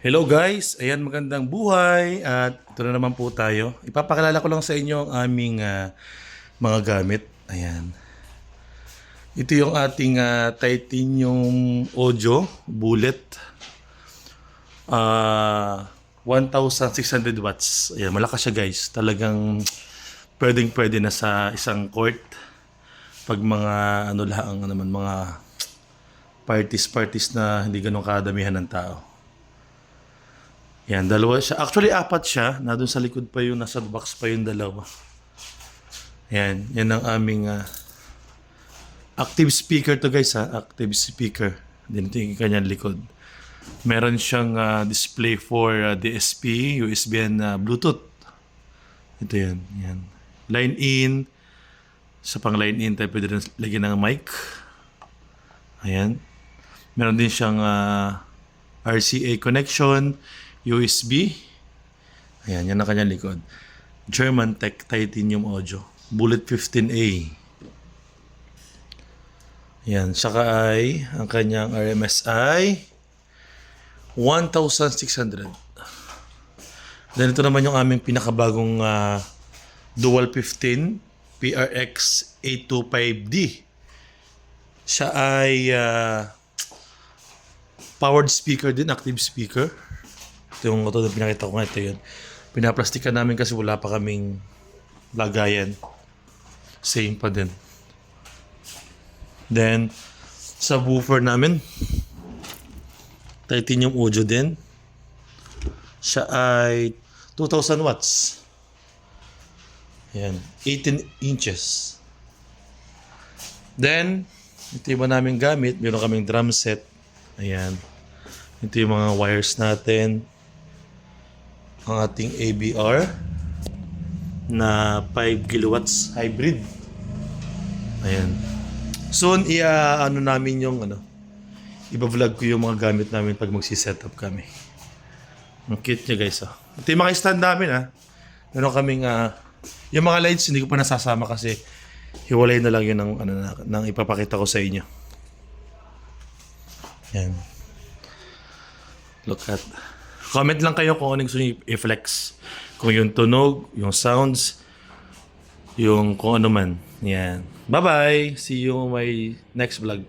Hello guys, ayan magandang buhay at ito na naman po tayo. Ipapakilala ko lang sa inyo ang aming mga gamit. Ayan. Ito yung ating titanium audio bullet. 1,600 watts. Ayan, malakas siya guys. Talagang pwedeng-pwede na sa isang court. Pag mga ano lang naman mga parties na hindi ganun kadamihan ng tao. Yan, dalawa siya. Actually, apat siya. Nandun sa likod pa yung nasa box pa yung dalawa. Yan, yan ang aming active speaker to guys ha. Active speaker. Din ito yung kanyang likod. Meron siyang display for DSP, USB and Bluetooth. Ito yan, yan. Line in. Sa pang line in tayo pwede rin lagyan ng mic. Ayan. Meron din siyang RCA connection. USB. Ayan, yan ang kanyang likod. German Tech Titanium Audio. Bullet 15A. Ayan, saka ay, ang kanyang RMS ay 1,600. Then ito naman yung aming pinakabagong Dual 15 PRX 825D. Siya ay powered speaker din, active speaker. Ito yung ito na pinakita ko nga, ito yun. Pinaplastikan namin kasi wala pa kaming lagayan. Same pa din. Then, sa woofer namin, titanium audio din. Siya ay 2,000 watts. Ayan, 18 inches. Then, ito yung namin gamit. Meron kaming drum set. Ayan. Ito yung mga wires natin. Ang ating ABR na 5 kilowatts hybrid. Ayan. Soon, ano namin yung iba-vlog ko yung mga gamit namin pag magsi-setup kami. Ang cute niya guys. Oh. Ito yung mga stand namin ha. Meron kaming, yung mga lights hindi ko pa nasasama kasi hiwalay na lang yun ng ipapakita ko sa inyo. Ayan. Look at. Comment lang kayo kung anong gusto nyo i-flex. Kung yung tunog, yung sounds, yung kung ano man. Yan. Bye-bye! See you on my next vlog.